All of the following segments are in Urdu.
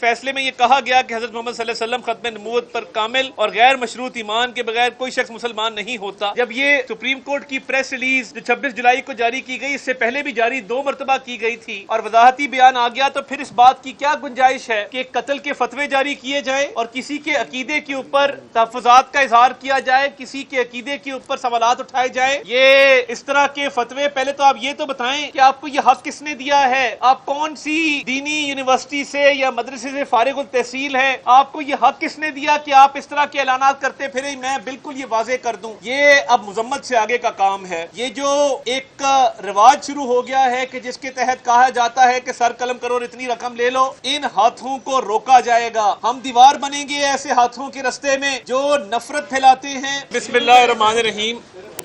فیصلے میں یہ کہا گیا کہ حضرت محمد صلی اللہ علیہ وسلم ختم نبوت پر کامل اور غیر مشروط ایمان کے بغیر کوئی شخص مسلمان نہیں ہوتا۔ جب یہ سپریم کورٹ کی پریس ریلیز جو 26 جولائی کو جاری کی گئی، اس سے پہلے بھی جاری 2 مرتبہ کی گئی تھی اور وضاحتی بیان آ گیا، تو پھر اس بات کی کیا گنجائش ہے کہ قتل کے فتوے جاری کیے جائیں اور کسی کے عقیدے کے اوپر تحفظات کا اظہار کیا جائے، کسی کے عقیدے کے اوپر سوالات اٹھائے جائیں؟ یہ اس طرح کے فتوے، پہلے تو آپ یہ تو بتائیں کہ آپ کو یہ حق کس نے دیا ہے؟ آپ کون سی دینی یونیورسٹی سے یا مدرسے سے فارغ التحصیل ہے؟ آپ کو یہ حق کس نے دیا کہ آپ اس طرح کے اعلانات کرتے پھریں؟ میں بالکل یہ واضح کر دوں، یہ اب مذمت سے آگے کا کام ہے۔ یہ جو ایک رواج شروع ہو گیا ہے کہ جس کے تحت کہا جاتا ہے کہ سر قلم کرو اور اتنی رقم لے لو، ان ہاتھوں کو روکا جائے گا۔ ہم دیوار بنیں گے ایسے ہاتھوں کے رستے میں جو نفرت پھیلاتے ہیں۔ بسم اللہ الرحمن الرحیم۔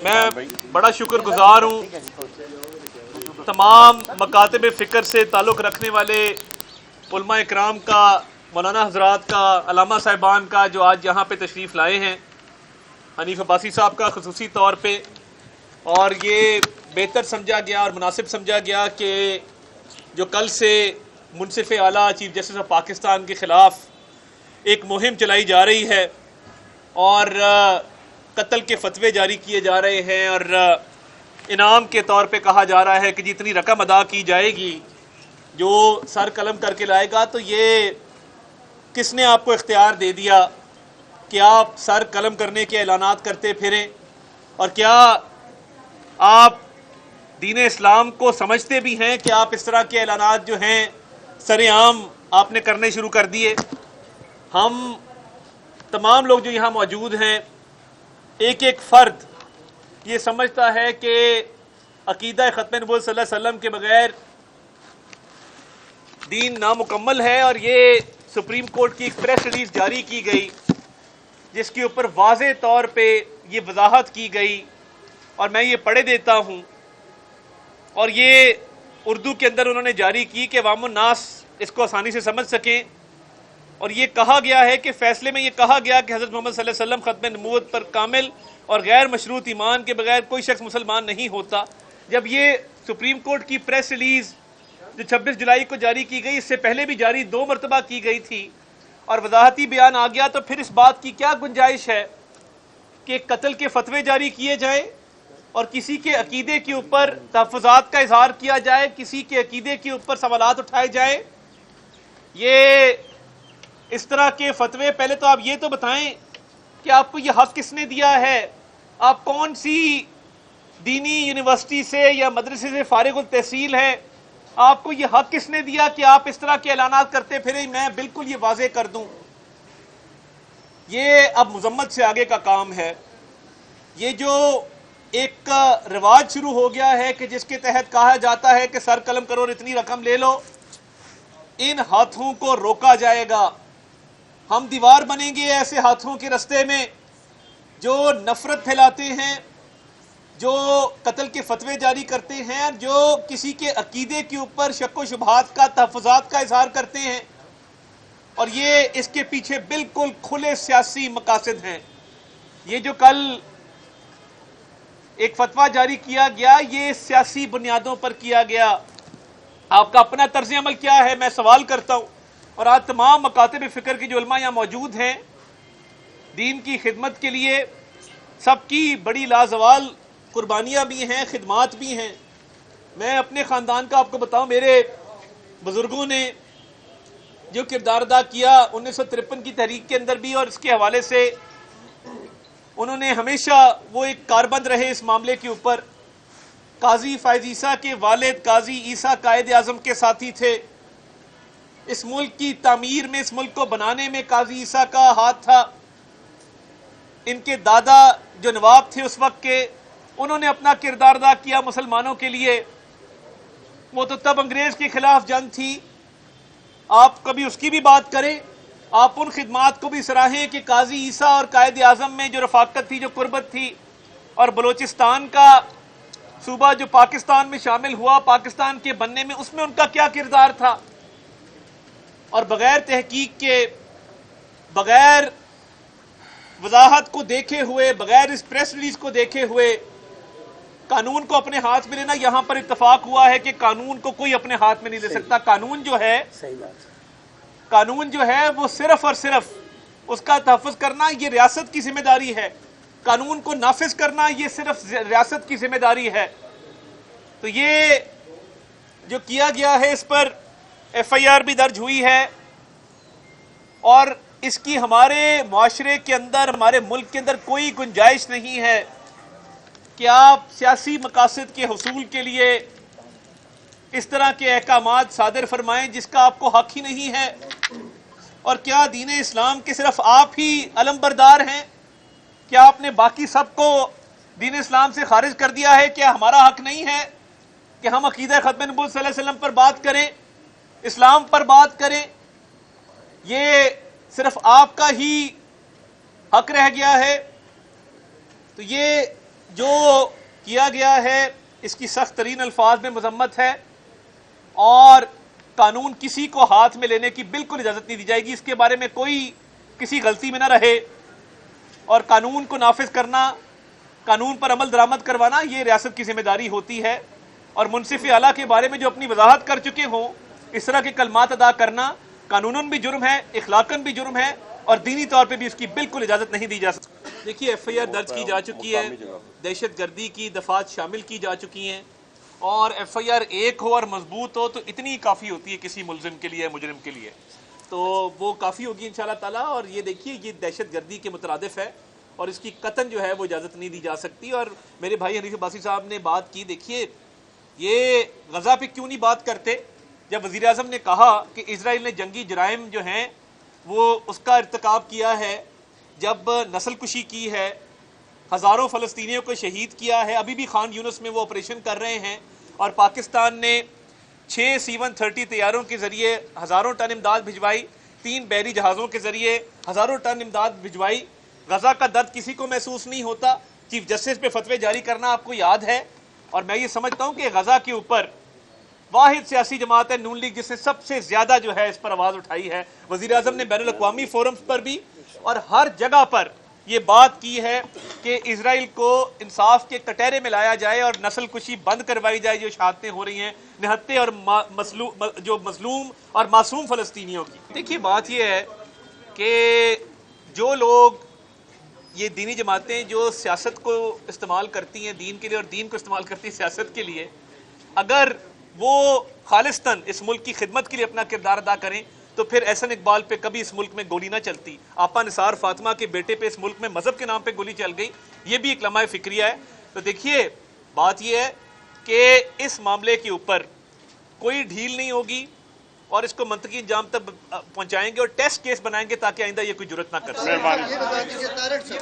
میں بڑا شکر گزار ہوں تمام مکاتب فکر سے تعلق رکھنے والے علماء اکرام کا، مولانا حضرات کا، علامہ صاحبان کا، جو آج یہاں پہ تشریف لائے ہیں، حنیف عباسی صاحب کا خصوصی طور پہ، اور یہ بہتر سمجھا گیا اور مناسب سمجھا گیا کہ جو کل سے منصف اعلیٰ چیف جسٹس آف پاکستان کے خلاف ایک مہم چلائی جا رہی ہے اور قتل کے فتوے جاری کیے جا رہے ہیں اور انعام کے طور پہ کہا جا رہا ہے کہ جتنی رقم ادا کی جائے گی جو سر قلم کر کے لائے گا، تو یہ کس نے آپ کو اختیار دے دیا کہ آپ سر قلم کرنے کے اعلانات کرتے پھریں؟ اور کیا آپ دین اسلام کو سمجھتے بھی ہیں کہ آپ اس طرح کے اعلانات جو ہیں سر عام آپ نے کرنے شروع کر دیے؟ ہم تمام لوگ جو یہاں موجود ہیں، ایک ایک فرد یہ سمجھتا ہے کہ عقیدہ ختم نبوت صلی اللہ علیہ وسلم کے بغیر دین نامکمل ہے، اور یہ سپریم کورٹ کی ایک پریس ریلیز جاری کی گئی جس کے اوپر واضح طور پہ یہ وضاحت کی گئی، اور میں یہ پڑھے دیتا ہوں، اور یہ اردو کے اندر انہوں نے جاری کی کہ عوام الناس اس کو آسانی سے سمجھ سکیں۔ اور یہ کہا گیا ہے کہ فیصلے میں یہ کہا گیا کہ حضرت محمد صلی اللہ علیہ وسلم ختم نبوت پر کامل اور غیر مشروط ایمان کے بغیر کوئی شخص مسلمان نہیں ہوتا۔ جب یہ سپریم کورٹ کی پریس ریلیز جو 26 جولائی کو جاری کی گئی، اس سے پہلے بھی جاری 2 مرتبہ کی گئی تھی اور وضاحتی بیان آ گیا، تو پھر اس بات کی کیا گنجائش ہے کہ قتل کے فتوے جاری کیے جائیں اور کسی کے عقیدے کے اوپر تحفظات کا اظہار کیا جائے، کسی کے عقیدے کے اوپر سوالات اٹھائے جائیں؟ یہ اس طرح کے فتوے، پہلے تو آپ یہ تو بتائیں کہ آپ کو یہ حق کس نے دیا ہے؟ آپ کون سی دینی یونیورسٹی سے یا مدرسے سے فارغ التحصیل ہے؟ آپ کو یہ حق کس نے دیا کہ آپ اس طرح کے اعلانات کرتے پھریں؟ میں بالکل یہ واضح کر دوں، یہ اب مذمت سے آگے کا کام ہے۔ یہ جو ایک رواج شروع ہو گیا ہے کہ جس کے تحت کہا جاتا ہے کہ سر قلم کرو اور اتنی رقم لے لو، ان ہاتھوں کو روکا جائے گا۔ ہم دیوار بنیں گے ایسے ہاتھوں کے رستے میں جو نفرت پھیلاتے ہیں، جو قتل کے فتوے جاری کرتے ہیں، جو کسی کے عقیدے کے اوپر شک و شبہات کا، تحفظات کا اظہار کرتے ہیں، اور یہ اس کے پیچھے بالکل کھلے سیاسی مقاصد ہیں۔ یہ جو کل ایک فتویٰ جاری کیا گیا، یہ سیاسی بنیادوں پر کیا گیا۔ آپ کا اپنا طرز عمل کیا ہے؟ میں سوال کرتا ہوں، اور آج تمام مکاتب فکر کے جو علماء یہاں موجود ہیں، دین کی خدمت کے لیے سب کی بڑی لازوال قربانیاں بھی ہیں، خدمات بھی ہیں۔ میں اپنے خاندان کا آپ کو بتاؤں، میرے بزرگوں نے جو کردار ادا کیا 1953 کی تحریک کے اندر بھی، اور اس کے حوالے سے انہوں نے ہمیشہ وہ ایک کاربند رہے اس معاملے کے اوپر۔ قاضی فائز عیسیٰ کے والد قاضی عیسیٰ قائد اعظم کے ساتھی تھے۔ اس ملک کی تعمیر میں، اس ملک کو بنانے میں قاضی عیسیٰ کا ہاتھ تھا۔ ان کے دادا جو نواب تھے اس وقت کے، انہوں نے اپنا کردار ادا کیا مسلمانوں کے لیے۔ وہ تو تب انگریز کے خلاف جنگ تھی، آپ کبھی اس کی بھی بات کریں، آپ ان خدمات کو بھی سراہیں کہ قاضی عیسیٰ اور قائد اعظم میں جو رفاقت تھی، جو قربت تھی، اور بلوچستان کا صوبہ جو پاکستان میں شامل ہوا پاکستان کے بننے میں، اس میں ان کا کیا کردار تھا۔ اور بغیر تحقیق کے، بغیر وضاحت کو دیکھے ہوئے، بغیر اس پریس ریلیز کو دیکھے ہوئے قانون کو اپنے ہاتھ میں لینا، یہاں پر اتفاق ہوا ہے کہ قانون کو کوئی اپنے ہاتھ میں نہیں لے سکتا۔ قانون جو ہے، قانون جو ہے وہ صرف اور صرف اس کا تحفظ کرنا یہ ریاست کی ذمہ داری ہے، قانون کو نافذ کرنا یہ صرف ریاست کی ذمہ داری ہے۔ تو یہ جو کیا گیا ہے اس پر ایف آئی آر بھی درج ہوئی ہے، اور اس کی ہمارے معاشرے کے اندر، ہمارے ملک کے اندر کوئی گنجائش نہیں ہے کہ آپ سیاسی مقاصد کے حصول کے لیے اس طرح کے احکامات صادر فرمائیں جس کا آپ کو حق ہی نہیں ہے۔ اور کیا دین اسلام کے صرف آپ ہی علم بردار ہیں؟ کیا آپ نے باقی سب کو دین اسلام سے خارج کر دیا ہے؟ کیا ہمارا حق نہیں ہے کہ ہم عقیدہ ختم نبوت صلی اللہ علیہ وسلم پر بات کریں، اسلام پر بات کریں؟ یہ صرف آپ کا ہی حق رہ گیا ہے؟ تو یہ جو کیا گیا ہے اس کی سخت ترین الفاظ میں مذمت ہے، اور قانون کسی کو ہاتھ میں لینے کی بالکل اجازت نہیں دی جائے گی۔ اس کے بارے میں کوئی کسی غلطی میں نہ رہے، اور قانون کو نافذ کرنا، قانون پر عمل درآمد کروانا یہ ریاست کی ذمہ داری ہوتی ہے۔ اور منصف اعلیٰ کے بارے میں جو اپنی وضاحت کر چکے ہوں، اس طرح کے کلمات ادا کرنا قانوناً بھی جرم ہے، اخلاقاً بھی جرم ہے، اور دینی طور پہ بھی اس کی بالکل اجازت نہیں دی جا سکتی۔ دیکھیے ایف آئی آر درج کی جا چکی ہے، دہشت گردی کی دفعات شامل کی جا چکی ہیں، اور ایف آئی آر ایک ہو اور مضبوط ہو تو اتنی کافی ہوتی ہے کسی ملزم کے لیے، مجرم کے لیے، تو وہ کافی ہوگی انشاءاللہ تعالیٰ۔ اور یہ دیکھیے یہ دہشت گردی کے مترادف ہے، اور اس کی قطعاً جو ہے وہ اجازت نہیں دی جا سکتی۔ اور میرے بھائی حنیف عباسی صاحب نے بات کی، دیکھیے یہ غزہ پہ کیوں نہیں بات کرتے؟ جب وزیر اعظم نے کہا کہ اسرائیل نے جنگی جرائم جو ہیں وہ اس کا ارتکاب کیا ہے، جب نسل کشی کی ہے، ہزاروں فلسطینیوں کو شہید کیا ہے، ابھی بھی خان یونس میں وہ آپریشن کر رہے ہیں، اور پاکستان نے 6 C-130 طیاروں کے ذریعے ہزاروں ٹن امداد بھجوائی، 3 بحری جہازوں کے ذریعے ہزاروں ٹن امداد بھجوائی۔ غزہ کا درد کسی کو محسوس نہیں ہوتا؟ چیف جسٹس پہ فتوے جاری کرنا آپ کو یاد ہے؟ اور میں یہ سمجھتا ہوں کہ غزہ کے اوپر واحد سیاسی جماعت ہے نون لیگ جس نے سب سے زیادہ جو ہے اس پر آواز اٹھائی ہے۔ وزیر اعظم نے بین الاقوامی فورمز پر بھی اور ہر جگہ پر یہ بات کی ہے کہ اسرائیل کو انصاف کے کٹہرے میں لایا جائے اور نسل کشی بند کروائی جائے جو شہادتیں ہو رہی ہیں نہتے اور جو مظلوم اور معصوم فلسطینیوں کی۔ دیکھیے بات یہ ہے کہ جو لوگ یہ دینی جماعتیں جو سیاست کو استعمال کرتی ہیں دین کے لیے اور دین کو استعمال کرتی ہیں سیاست کے لیے، اگر وہ خالصتاً اس ملک کی خدمت کے لیے اپنا کردار ادا کریں تو پھر احسن اقبال پہ کبھی اس ملک میں گولی نہ چلتی، آپا نثار فاطمہ کے بیٹے پہ اس ملک میں مذہب کے نام پہ گولی چل گئی، یہ بھی ایک لمحہ فکریہ ہے۔ تو دیکھیے بات یہ ہے کہ اس معاملے کے اوپر کوئی ڈھیل نہیں ہوگی، اور اس کو منطقی انجام تک پہنچائیں گے اور ٹیسٹ کیس بنائیں گے تاکہ آئندہ یہ کوئی جرات نہ کر سکے۔ یہ بتا دیجیے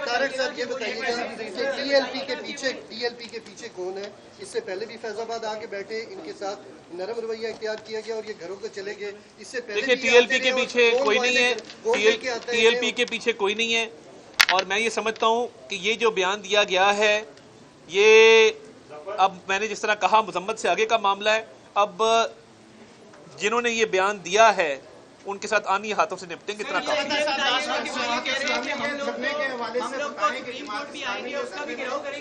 طارق صاحب یہ بتائیے گا کہ ٹی ایل پی کے پیچھے کون ہے؟ اس سے پہلے بھی فیض آباد آ کے بیٹھے، ان کے ساتھ نرم رویہ اختیار کیا گیا اور یہ گھروں کو چلے گئے۔ اس سے پہلے دیکھیے ٹی ایل پی کے پیچھے کوئی نہیں ہے، ٹی ایل پی کے پیچھے کوئی نہیں ہے، اور میں یہ سمجھتا ہوں کہ یہ جو بیان دیا گیا ہے یہ اب میں نے جس طرح کہا مذمت سے آگے کا معاملہ ہے۔ اب جنہوں نے یہ بیان دیا ہے ان کے ساتھ آنی ہاتھوں سے نپٹیں گے، اتنا کافی ہے۔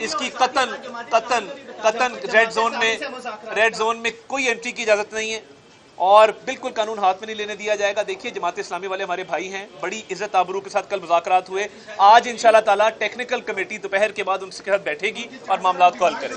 اس کی قطن ریڈ زون میں کوئی انٹری کی اجازت نہیں ہے، اور بالکل قانون ہاتھ میں نہیں لینے دیا جائے گا۔ دیکھیے جماعت اسلامی والے ہمارے بھائی ہیں، بڑی عزت آبرو کے ساتھ کل مذاکرات ہوئے، آج انشاءاللہ تعالیٰ ٹیکنیکل کمیٹی دوپہر کے بعد ان کے ساتھ بیٹھے گی اور معاملات کو حل کرے گی۔